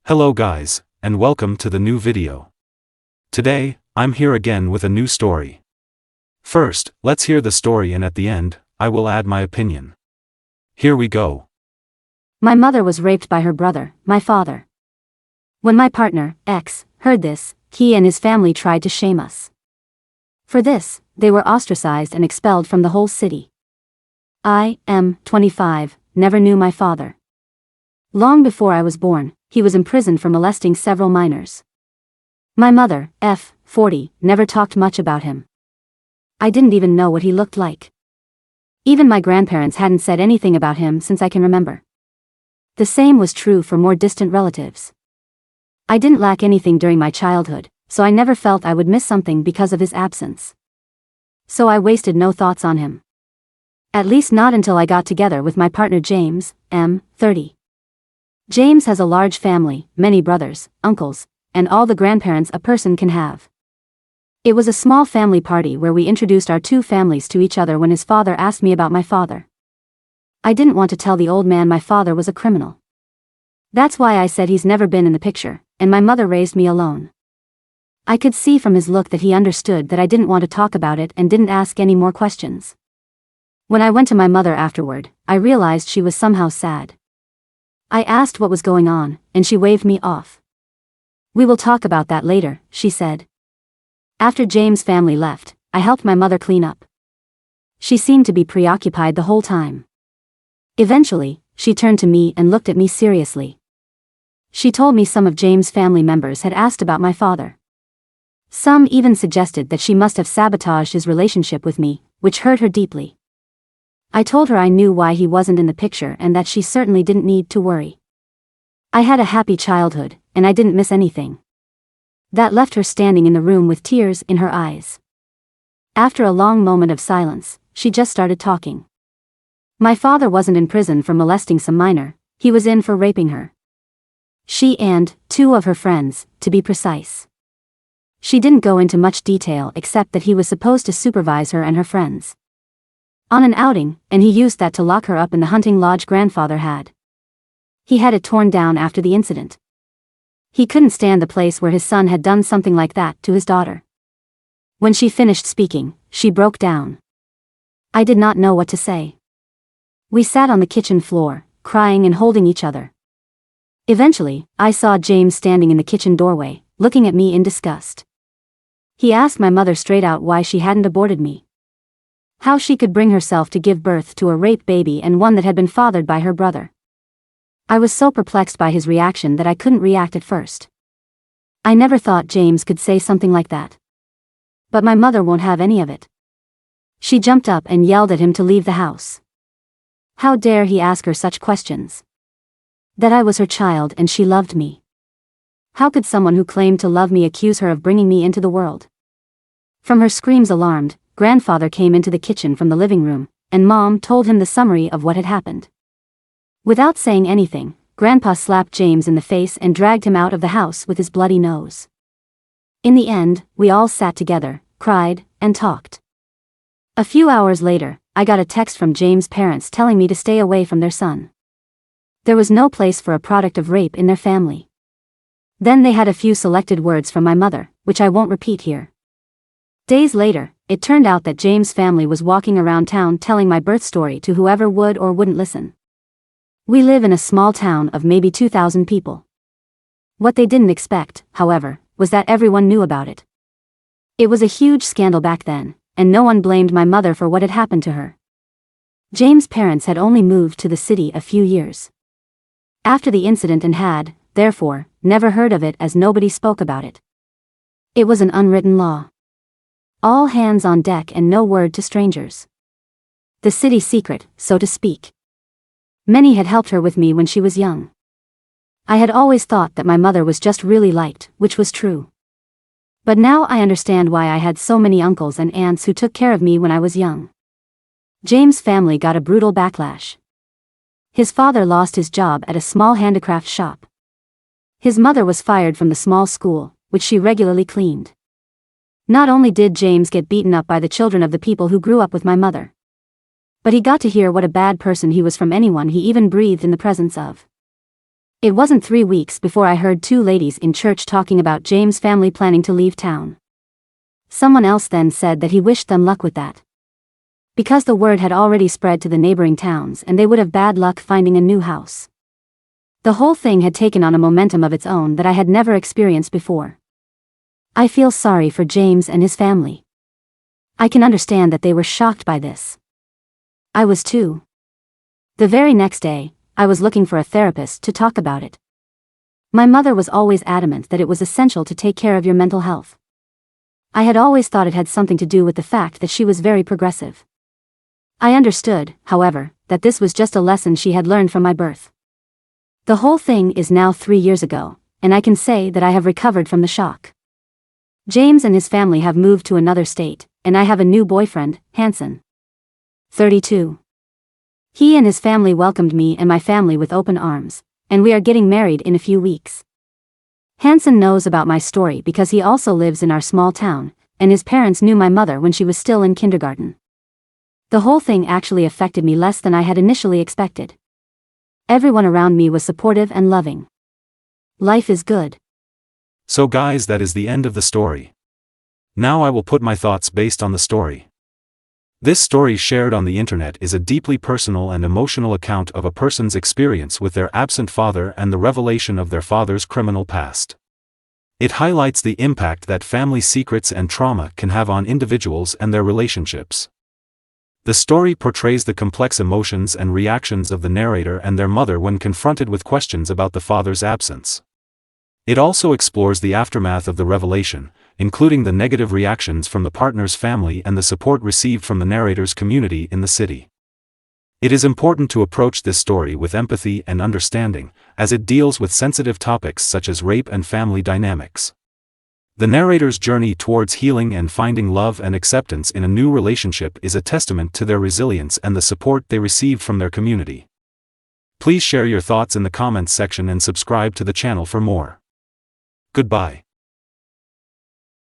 Hello guys, and welcome to the new video. Today, I'm here again with a new story. First, let's hear the story and at the end, I will add my opinion. Here we go. My mother was raped by her brother, my father. When my partner, ex, heard this, he and his family tried to shame us. For this, they were ostracized and expelled from the whole city. I am 25, never knew my father. Long before I was born, he was imprisoned for molesting several minors. My mother, 40, never talked much about him. I didn't even know what he looked like. Even my grandparents hadn't said anything about him since I can remember. The same was true for more distant relatives. I didn't lack anything during my childhood, so I never felt I would miss something because of his absence. So I wasted no thoughts on him. At least not until I got together with my partner James, 30. James has a large family, many brothers, uncles, and all the grandparents a person can have. It was a small family party where we introduced our two families to each other when his father asked me about my father. I didn't want to tell the old man my father was a criminal. That's why I said he's never been in the picture, and my mother raised me alone. I could see from his look that he understood that I didn't want to talk about it and didn't ask any more questions. When I went to my mother afterward, I realized she was somehow sad. I asked what was going on, and she waved me off. "We will talk about that later," she said. After James' family left, I helped my mother clean up. She seemed to be preoccupied the whole time. Eventually, she turned to me and looked at me seriously. She told me some of James' family members had asked about my father. Some even suggested that she must have sabotaged his relationship with me, which hurt her deeply. I told her I knew why he wasn't in the picture and that she certainly didn't need to worry. I had a happy childhood, and I didn't miss anything. That left her standing in the room with tears in her eyes. After a long moment of silence, she just started talking. My father wasn't in prison for molesting some minor, he was in for raping her. She and two of her friends, to be precise. She didn't go into much detail except that he was supposed to supervise her and her friends on an outing, and he used that to lock her up in the hunting lodge grandfather had. He had it torn down after the incident. He couldn't stand the place where his son had done something like that to his daughter. When she finished speaking, she broke down. I did not know what to say. We sat on the kitchen floor, crying and holding each other. Eventually, I saw James standing in the kitchen doorway, looking at me in disgust. He asked my mother straight out why she hadn't aborted me. How she could bring herself to give birth to a rape baby and one that had been fathered by her brother. I was so perplexed by his reaction that I couldn't react at first. I never thought James could say something like that. But my mother won't have any of it. She jumped up and yelled at him to leave the house. How dare he ask her such questions? That I was her child and she loved me. How could someone who claimed to love me accuse her of bringing me into the world? From her screams alarmed, grandfather came into the kitchen from the living room, and Mom told him the summary of what had happened. Without saying anything, Grandpa slapped James in the face and dragged him out of the house with his bloody nose. In the end, we all sat together, cried, and talked. A few hours later, I got a text from James' parents telling me to stay away from their son. There was no place for a product of rape in their family. Then they had a few selected words from my mother, which I won't repeat here. Days later, it turned out that James' family was walking around town telling my birth story to whoever would or wouldn't listen. We live in a small town of maybe 2,000 people. What they didn't expect, however, was that everyone knew about it. It was a huge scandal back then, and no one blamed my mother for what had happened to her. James' parents had only moved to the city a few years after the incident and had, therefore, never heard of it as nobody spoke about it. It was an unwritten law. All hands on deck and no word to strangers. The city secret, so to speak. Many had helped her with me when she was young. I had always thought that my mother was just really liked, which was true. But now I understand why I had so many uncles and aunts who took care of me when I was young. James' family got a brutal backlash. His father lost his job at a small handicraft shop. His mother was fired from the small school, which she regularly cleaned. Not only did James get beaten up by the children of the people who grew up with my mother, but he got to hear what a bad person he was from anyone he even breathed in the presence of. It wasn't 3 weeks before I heard two ladies in church talking about James' family planning to leave town. Someone else then said that he wished them luck with that, because the word had already spread to the neighboring towns and they would have bad luck finding a new house. The whole thing had taken on a momentum of its own that I had never experienced before. I feel sorry for James and his family. I can understand that they were shocked by this. I was too. The very next day, I was looking for a therapist to talk about it. My mother was always adamant that it was essential to take care of your mental health. I had always thought it had something to do with the fact that she was very progressive. I understood, however, that this was just a lesson she had learned from my birth. The whole thing is now 3 years ago, and I can say that I have recovered from the shock. James and his family have moved to another state, and I have a new boyfriend, Hanson. 32. He and his family welcomed me and my family with open arms, and we are getting married in a few weeks. Hanson knows about my story because he also lives in our small town, and his parents knew my mother when she was still in kindergarten. The whole thing actually affected me less than I had initially expected. Everyone around me was supportive and loving. Life is good. So guys, that is the end of the story. Now I will put my thoughts based on the story. This story shared on the internet is a deeply personal and emotional account of a person's experience with their absent father and the revelation of their father's criminal past. It highlights the impact that family secrets and trauma can have on individuals and their relationships. The story portrays the complex emotions and reactions of the narrator and their mother when confronted with questions about the father's absence. It also explores the aftermath of the revelation, including the negative reactions from the partner's family and the support received from the narrator's community in the city. It is important to approach this story with empathy and understanding, as it deals with sensitive topics such as rape and family dynamics. The narrator's journey towards healing and finding love and acceptance in a new relationship is a testament to their resilience and the support they received from their community. Please share your thoughts in the comments section and subscribe to the channel for more. Goodbye.